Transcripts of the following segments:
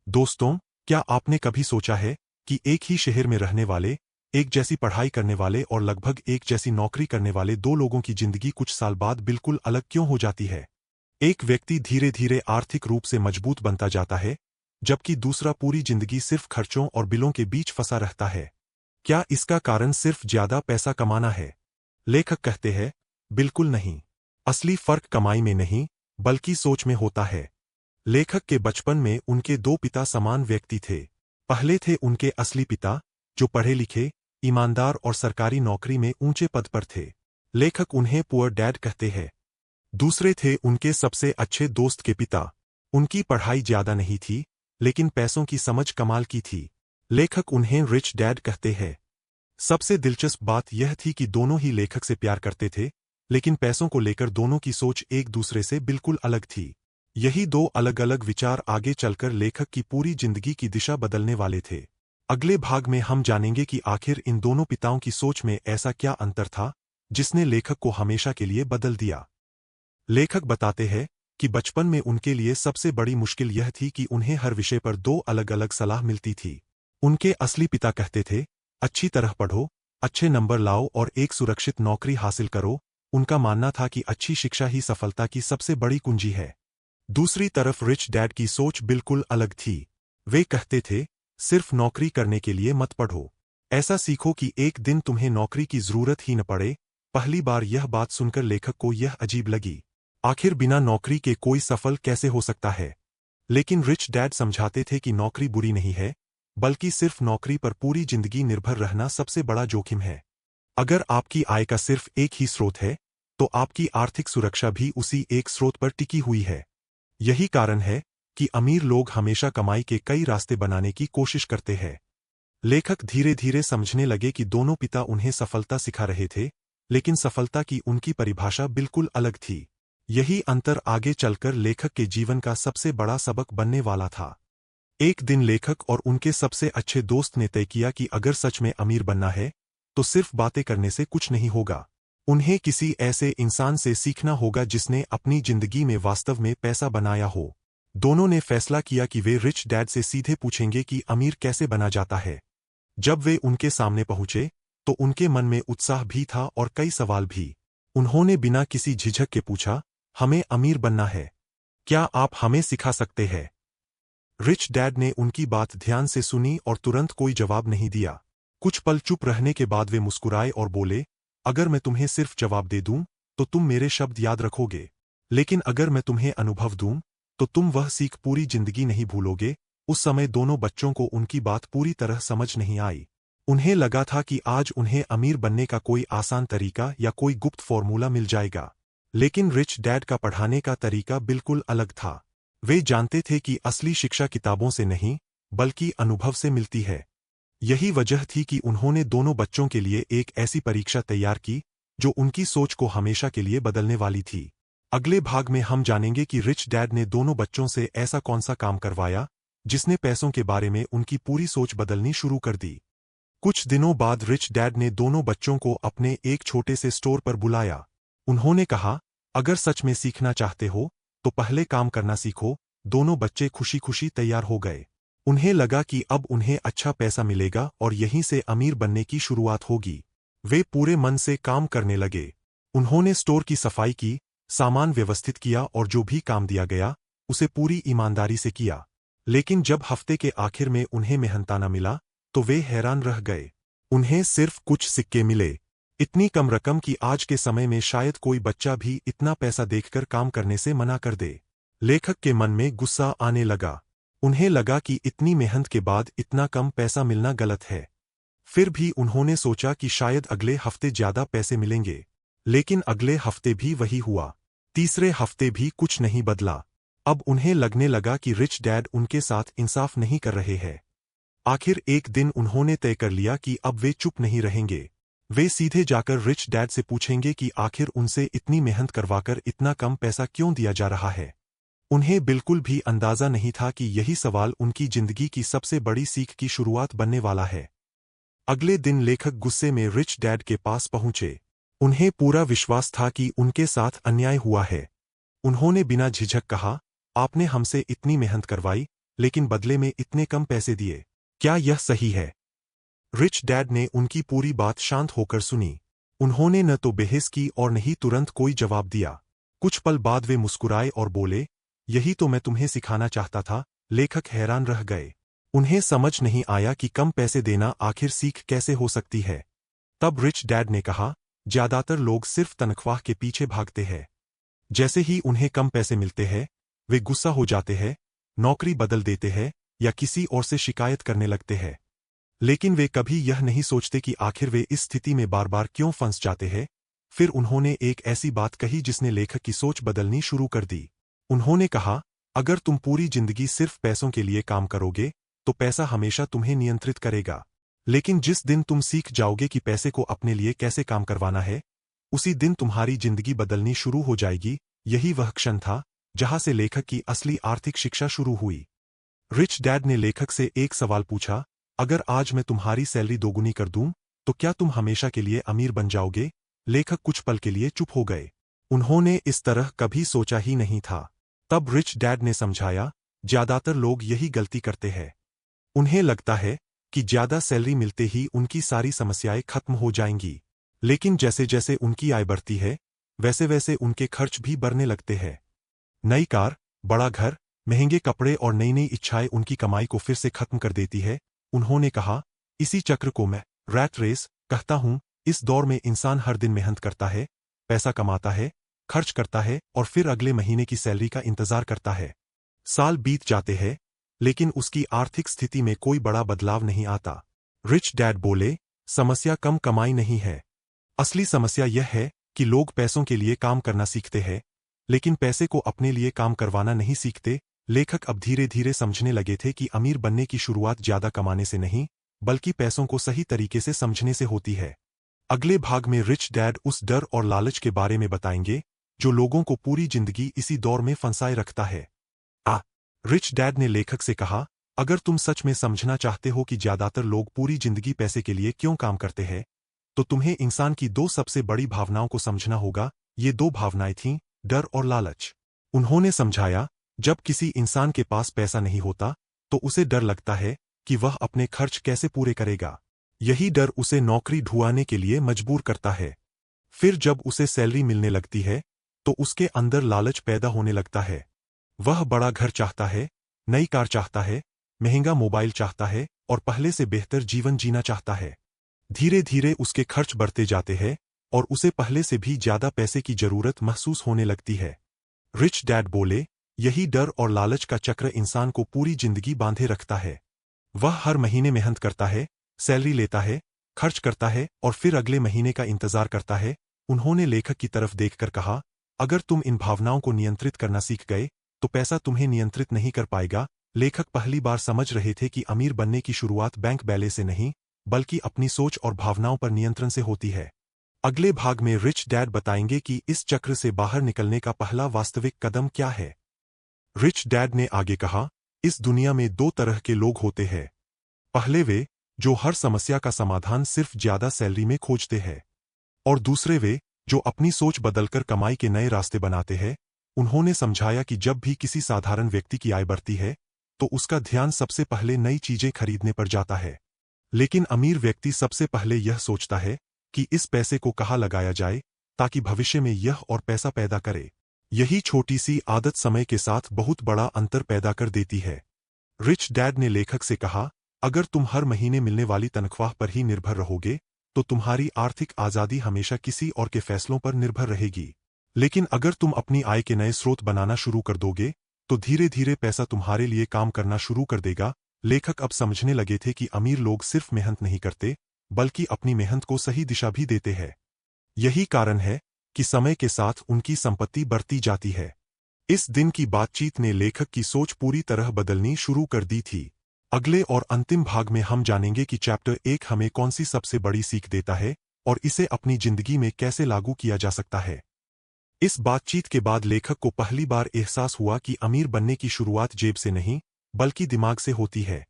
दोस्तों, क्या आपने कभी सोचा है कि एक ही शहर में रहने वाले, एक जैसी पढ़ाई करने वाले और लगभग एक जैसी नौकरी करने वाले दो लोगों की जिंदगी कुछ साल बाद बिल्कुल अलग क्यों हो जाती है? एक व्यक्ति धीरे धीरे आर्थिक रूप से मजबूत बनता जाता है, जबकि दूसरा पूरी जिंदगी सिर्फ खर्चों और बिलों के बीच फंसा रहता है। क्या इसका कारण सिर्फ ज्यादा पैसा कमाना है? लेखक कहते हैं, बिल्कुल नहीं। असली फर्क कमाई में नहीं, बल्कि सोच में होता है। लेखक के बचपन में उनके दो पिता समान व्यक्ति थे। पहले थे उनके असली पिता, जो पढ़े लिखे, ईमानदार और सरकारी नौकरी में ऊंचे पद पर थे। लेखक उन्हें पुअर डैड कहते हैं। दूसरे थे उनके सबसे अच्छे दोस्त के पिता। उनकी पढ़ाई ज्यादा नहीं थी, लेकिन पैसों की समझ कमाल की थी। लेखक उन्हें रिच डैड कहते हैं। सबसे दिलचस्प बात यह थी कि दोनों ही लेखक से प्यार करते थे, लेकिन पैसों को लेकर दोनों की सोच एक दूसरे से बिल्कुल अलग थी। यही दो अलग अलग विचार आगे चलकर लेखक की पूरी जिंदगी की दिशा बदलने वाले थे। अगले भाग में हम जानेंगे कि आखिर इन दोनों पिताओं की सोच में ऐसा क्या अंतर था, जिसने लेखक को हमेशा के लिए बदल दिया। लेखक बताते हैं कि बचपन में उनके लिए सबसे बड़ी मुश्किल यह थी कि उन्हें हर विषय पर दो अलग अलग सलाह मिलती थी। उनके असली पिता कहते थे, अच्छी तरह पढ़ो, अच्छे नंबर लाओ और एक सुरक्षित नौकरी हासिल करो। उनका मानना था कि अच्छी शिक्षा ही सफलता की सबसे बड़ी कुंजी है। दूसरी तरफ रिच डैड की सोच बिल्कुल अलग थी। वे कहते थे, सिर्फ नौकरी करने के लिए मत पढ़ो। ऐसा सीखो कि एक दिन तुम्हें नौकरी की जरूरत ही न पड़े। पहली बार यह बात सुनकर लेखक को यह अजीब लगी। आखिर बिना नौकरी के कोई सफल कैसे हो सकता है? लेकिन रिच डैड समझाते थे कि नौकरी बुरी नहीं है, बल्कि सिर्फ नौकरी पर पूरी जिंदगी निर्भर रहना सबसे बड़ा जोखिम है। अगर आपकी आय का सिर्फ एक ही स्रोत है, तो आपकी आर्थिक सुरक्षा भी उसी एक स्रोत पर टिकी हुई है। यही कारण है कि अमीर लोग हमेशा कमाई के कई रास्ते बनाने की कोशिश करते हैं। लेखक धीरे धीरे समझने लगे कि दोनों पिता उन्हें सफलता सिखा रहे थे, लेकिन सफलता की उनकी परिभाषा बिल्कुल अलग थी। यही अंतर आगे चलकर लेखक के जीवन का सबसे बड़ा सबक बनने वाला था। एक दिन लेखक और उनके सबसे अच्छे दोस्त ने तय किया कि अगर सच में अमीर बनना है, तो सिर्फ बातें करने से कुछ नहीं होगा। उन्हें किसी ऐसे इंसान से सीखना होगा जिसने अपनी जिंदगी में वास्तव में पैसा बनाया हो। दोनों ने फैसला किया कि वे रिच डैड से सीधे पूछेंगे कि अमीर कैसे बना जाता है। जब वे उनके सामने पहुंचे, तो उनके मन में उत्साह भी था और कई सवाल भी। उन्होंने बिना किसी झिझक के पूछा, हमें अमीर बनना है, क्या आप हमें सिखा सकते हैं? रिच डैड ने उनकी बात ध्यान से सुनी और तुरंत कोई जवाब नहीं दिया। कुछ पल चुप रहने के बाद वे मुस्कुराए और बोले, अगर मैं तुम्हें सिर्फ जवाब दे दूं, तो तुम मेरे शब्द याद रखोगे। लेकिन अगर मैं तुम्हें अनुभव दूं, तो तुम वह सीख पूरी जिंदगी नहीं भूलोगे। उस समय दोनों बच्चों को उनकी बात पूरी तरह समझ नहीं आई। उन्हें लगा था कि आज उन्हें अमीर बनने का कोई आसान तरीका या कोई गुप्त फॉर्मूला मिल जाएगा। लेकिन रिच डैड का पढ़ाने का तरीका बिल्कुल अलग था। वे जानते थे कि असली शिक्षा किताबों से नहीं, बल्कि अनुभव से मिलती है। यही वजह थी कि उन्होंने दोनों बच्चों के लिए एक ऐसी परीक्षा तैयार की, जो उनकी सोच को हमेशा के लिए बदलने वाली थी। अगले भाग में हम जानेंगे कि रिच डैड ने दोनों बच्चों से ऐसा कौन सा काम करवाया, जिसने पैसों के बारे में उनकी पूरी सोच बदलनी शुरू कर दी। कुछ दिनों बाद रिच डैड ने दोनों बच्चों को अपने एक छोटे से स्टोर पर बुलाया। उन्होंने कहा, अगर सच में सीखना चाहते हो, तो पहले काम करना सीखो। दोनों बच्चे खुशी खुशी तैयार हो गए। उन्हें लगा कि अब उन्हें अच्छा पैसा मिलेगा और यहीं से अमीर बनने की शुरुआत होगी। वे पूरे मन से काम करने लगे। उन्होंने स्टोर की सफाई की, सामान व्यवस्थित किया और जो भी काम दिया गया, उसे पूरी ईमानदारी से किया। लेकिन जब हफ्ते के आखिर में उन्हें मेहनताना मिला, तो वे हैरान रह गए। उन्हें सिर्फ कुछ सिक्के मिले। इतनी कम रकम कि आज के समय में शायद कोई बच्चा भी इतना पैसा देखकर काम करने से मना कर दे। लेखक के मन में गुस्सा आने लगा। उन्हें लगा कि इतनी मेहनत के बाद इतना कम पैसा मिलना गलत है। फिर भी उन्होंने सोचा कि शायद अगले हफ्ते ज्यादा पैसे मिलेंगे। लेकिन अगले हफ्ते भी वही हुआ। तीसरे हफ्ते भी कुछ नहीं बदला। अब उन्हें लगने लगा कि रिच डैड उनके साथ इंसाफ नहीं कर रहे हैं। आखिर एक दिन उन्होंने तय कर लिया कि अब वे चुप नहीं रहेंगे। वे सीधे जाकर रिच डैड से पूछेंगे कि आखिर उनसे इतनी मेहनत करवाकर इतना कम पैसा क्यों दिया जा रहा है। उन्हें बिल्कुल भी अंदाजा नहीं था कि यही सवाल उनकी जिंदगी की सबसे बड़ी सीख की शुरुआत बनने वाला है। अगले दिन लेखक गुस्से में रिच डैड के पास पहुंचे। उन्हें पूरा विश्वास था कि उनके साथ अन्याय हुआ है। उन्होंने बिना झिझक कहा, आपने हमसे इतनी मेहनत करवाई, लेकिन बदले में इतने कम पैसे दिए। क्या यह सही है? रिच डैड ने उनकी पूरी बात शांत होकर सुनी। उन्होंने न तो बहस की और न ही तुरंत कोई जवाब दिया। कुछ पल बाद वे मुस्कुराए और बोले, यही तो मैं तुम्हें सिखाना चाहता था। लेखक हैरान रह गए। उन्हें समझ नहीं आया कि कम पैसे देना आखिर सीख कैसे हो सकती है। तब रिच डैड ने कहा, ज्यादातर लोग सिर्फ तनख्वाह के पीछे भागते हैं। जैसे ही उन्हें कम पैसे मिलते हैं, वे गुस्सा हो जाते हैं, नौकरी बदल देते हैं या किसी और से शिकायत करने लगते हैं। लेकिन वे कभी यह नहीं सोचते कि आखिर वे इस स्थिति में बार बार क्यों फंस जाते हैं। फिर उन्होंने एक ऐसी बात कही जिसने लेखक की सोच बदलनी शुरू कर दी। उन्होंने कहा, अगर तुम पूरी जिंदगी सिर्फ पैसों के लिए काम करोगे, तो पैसा हमेशा तुम्हें नियंत्रित करेगा। लेकिन जिस दिन तुम सीख जाओगे कि पैसे को अपने लिए कैसे काम करवाना है, उसी दिन तुम्हारी जिंदगी बदलनी शुरू हो जाएगी। यही वह क्षण था जहां से लेखक की असली आर्थिक शिक्षा शुरू हुई। रिच डैड ने लेखक से एक सवाल पूछा, अगर आज मैं तुम्हारी सैलरी दोगुनी कर दूं, तो क्या तुम हमेशा के लिए अमीर बन जाओगे? लेखक कुछ पल के लिए चुप हो गए। उन्होंने इस तरह कभी सोचा ही नहीं था। तब रिच डैड ने समझाया, ज्यादातर लोग यही गलती करते हैं। उन्हें लगता है कि ज्यादा सैलरी मिलते ही उनकी सारी समस्याएं खत्म हो जाएंगी। लेकिन जैसे जैसे उनकी आय बढ़ती है, वैसे वैसे उनके खर्च भी बढ़ने लगते हैं। नई कार, बड़ा घर, महंगे कपड़े और नई नई इच्छाएं उनकी कमाई को फिर से खत्म कर देती है। उन्होंने कहा, इसी चक्र को मैं रैट रेस कहता हूं। इस दौर में इंसान हर दिन मेहनत करता है, पैसा कमाता है, खर्च करता है और फिर अगले महीने की सैलरी का इंतजार करता है। साल बीत जाते हैं, लेकिन उसकी आर्थिक स्थिति में कोई बड़ा बदलाव नहीं आता। रिच डैड बोले, समस्या कम कमाई नहीं है। असली समस्या यह है कि लोग पैसों के लिए काम करना सीखते हैं, लेकिन पैसे को अपने लिए काम करवाना नहीं सीखते। लेखक अब धीरे धीरे समझने लगे थे कि अमीर बनने की शुरुआत ज्यादा कमाने से नहीं, बल्कि पैसों को सही तरीके से समझने से होती है। अगले भाग में रिच डैड उस डर और लालच के बारे में बताएंगे जो लोगों को पूरी जिंदगी इसी दौर में फंसाए रखता है। रिच डैड ने लेखक से कहा, अगर तुम सच में समझना चाहते हो कि ज्यादातर लोग पूरी जिंदगी पैसे के लिए क्यों काम करते हैं, तो तुम्हें इंसान की दो सबसे बड़ी भावनाओं को समझना होगा। ये दो भावनाएं थीं, डर और लालच। उन्होंने समझाया, जब किसी इंसान के पास पैसा नहीं होता, तो उसे डर लगता है कि वह अपने खर्च कैसे पूरे करेगा। यही डर उसे नौकरी ढूंढने के लिए मजबूर करता है। फिर जब उसे सैलरी मिलने लगती है, तो उसके अंदर लालच पैदा होने लगता है। वह बड़ा घर चाहता है, नई कार चाहता है, महंगा मोबाइल चाहता है और पहले से बेहतर जीवन जीना चाहता है। धीरे धीरे उसके खर्च बढ़ते जाते हैं और उसे पहले से भी ज्यादा पैसे की जरूरत महसूस होने लगती है। रिच डैड बोले, यही डर और लालच का चक्र इंसान को पूरी जिंदगी बांधे रखता है। वह हर महीने मेहनत करता है, सैलरी लेता है, खर्च करता है और फिर अगले महीने का इंतजार करता है। उन्होंने लेखक की तरफ देखकर कहा, अगर तुम इन भावनाओं को नियंत्रित करना सीख गए, तो पैसा तुम्हें नियंत्रित नहीं कर पाएगा। लेखक पहली बार समझ रहे थे कि अमीर बनने की शुरुआत बैंक बैलेंस से नहीं, बल्कि अपनी सोच और भावनाओं पर नियंत्रण से होती है। अगले भाग में रिच डैड बताएंगे कि इस चक्र से बाहर निकलने का पहला वास्तविक कदम क्या है। रिच डैड ने आगे कहा, इस दुनिया में दो तरह के लोग होते हैं। पहले वे, जो हर समस्या का समाधान सिर्फ ज्यादा सैलरी में खोजते हैं, और दूसरे वे, जो अपनी सोच बदलकर कमाई के नए रास्ते बनाते हैं। उन्होंने समझाया कि जब भी किसी साधारण व्यक्ति की आय बढ़ती है, तो उसका ध्यान सबसे पहले नई चीजें खरीदने पर जाता है। लेकिन अमीर व्यक्ति सबसे पहले यह सोचता है कि इस पैसे को कहाँ लगाया जाए, ताकि भविष्य में यह और पैसा पैदा करे। यही छोटी सी आदत समय के साथ बहुत बड़ा अंतर पैदा कर देती है। रिच डैड ने लेखक से कहा, अगर तुम हर महीने मिलने वाली तनख्वाह पर ही निर्भर रहोगे, तो तुम्हारी आर्थिक आजादी हमेशा किसी और के फैसलों पर निर्भर रहेगी। लेकिन अगर तुम अपनी आय के नए स्रोत बनाना शुरू कर दोगे, तो धीरे धीरे पैसा तुम्हारे लिए काम करना शुरू कर देगा। लेखक अब समझने लगे थे कि अमीर लोग सिर्फ मेहनत नहीं करते, बल्कि अपनी मेहनत को सही दिशा भी देते हैं। यही कारण है कि समय के साथ उनकी संपत्ति बढ़ती जाती है। इस दिन की बातचीत ने लेखक की सोच पूरी तरह बदलनी शुरू कर दी थी। अगले और अंतिम भाग में हम जानेंगे कि चैप्टर 1 हमें कौन सी सबसे बड़ी सीख देता है और इसे अपनी जिंदगी में कैसे लागू किया जा सकता है। इस बातचीत के बाद लेखक को पहली बार एहसास हुआ कि अमीर बनने की शुरुआत जेब से नहीं, बल्कि दिमाग से होती है।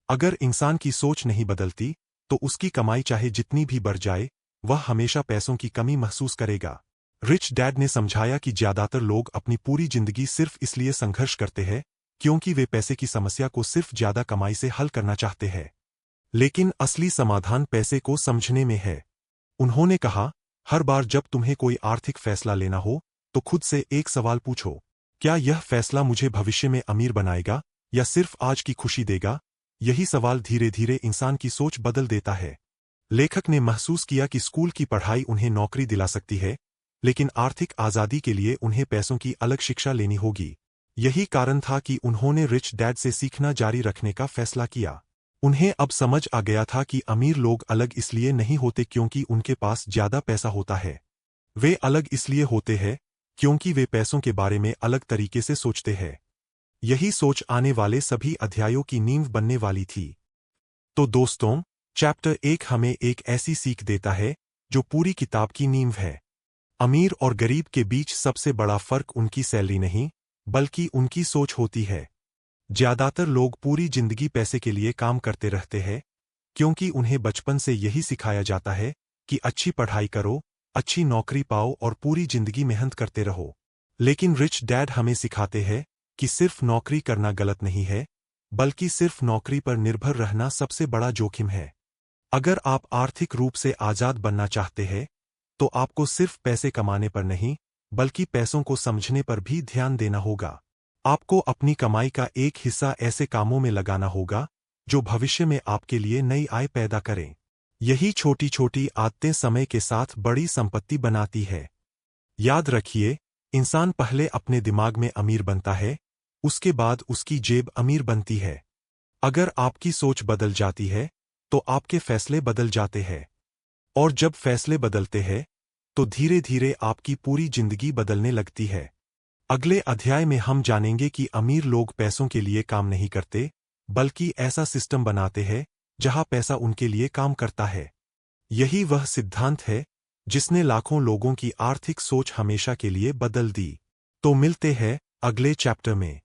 अगर इंसान की सोच नहीं बदलती, तो उसकी कमाई चाहे जितनी भी बढ़ जाए, वह हमेशा पैसों की कमी महसूस करेगा। रिच डैड ने समझाया कि ज्यादातर लोग अपनी पूरी जिंदगी सिर्फ इसलिए संघर्ष करते हैं क्योंकि वे पैसे की समस्या को सिर्फ ज्यादा कमाई से हल करना चाहते हैं। लेकिन असली समाधान पैसे को समझने में है। उन्होंने कहा, हर बार जब तुम्हें कोई आर्थिक फैसला लेना हो तो खुद से एक सवाल पूछो, क्या यह फैसला मुझे भविष्य में अमीर बनाएगा या सिर्फ आज की खुशी देगा? यही सवाल धीरे धीरे इंसान की सोच बदल देता है। लेखक ने महसूस किया कि स्कूल की पढ़ाई उन्हें नौकरी दिला सकती है, लेकिन आर्थिक आज़ादी के लिए उन्हें पैसों की अलग शिक्षा लेनी होगी। यही कारण था कि उन्होंने रिच डैड से सीखना जारी रखने का फैसला किया। उन्हें अब समझ आ गया था कि अमीर लोग अलग इसलिए नहीं होते क्योंकि उनके पास ज्यादा पैसा होता है। वे अलग इसलिए होते हैं क्योंकि वे पैसों के बारे में अलग तरीके से सोचते हैं। यही सोच आने वाले सभी अध्यायों की नींव बनने वाली थी। तो दोस्तों, चैप्टर 1 हमें एक ऐसी सीख देता है जो पूरी किताब की नींव है। अमीर और गरीब के बीच सबसे बड़ा फर्क उनकी सैलरी नहीं, बल्कि उनकी सोच होती है। ज्यादातर लोग पूरी जिंदगी पैसे के लिए काम करते रहते हैं, क्योंकि उन्हें बचपन से यही सिखाया जाता है कि अच्छी पढ़ाई करो, अच्छी नौकरी पाओ और पूरी जिंदगी मेहनत करते रहो। लेकिन रिच डैड हमें सिखाते हैं कि सिर्फ नौकरी करना गलत नहीं है, बल्कि सिर्फ नौकरी पर निर्भर रहना सबसे बड़ा जोखिम है। अगर आप आर्थिक रूप से आजाद बनना चाहते हैं, तो आपको सिर्फ पैसे कमाने पर नहीं, बल्कि पैसों को समझने पर भी ध्यान देना होगा। आपको अपनी कमाई का एक हिस्सा ऐसे कामों में लगाना होगा जो भविष्य में आपके लिए नई आय पैदा करें। यही छोटी छोटी आदतें समय के साथ बड़ी संपत्ति बनाती है। याद रखिए, इंसान पहले अपने दिमाग में अमीर बनता है, उसके बाद उसकी जेब अमीर बनती है। अगर आपकी सोच बदल जाती है, तो आपके फैसले बदल जाते हैं। और जब फैसले बदलते हैं, तो धीरे धीरे आपकी पूरी जिंदगी बदलने लगती है। अगले अध्याय में हम जानेंगे कि अमीर लोग पैसों के लिए काम नहीं करते, बल्कि ऐसा सिस्टम बनाते हैं जहां पैसा उनके लिए काम करता है। यही वह सिद्धांत है जिसने लाखों लोगों की आर्थिक सोच हमेशा के लिए बदल दी। तो मिलते हैं अगले चैप्टर में।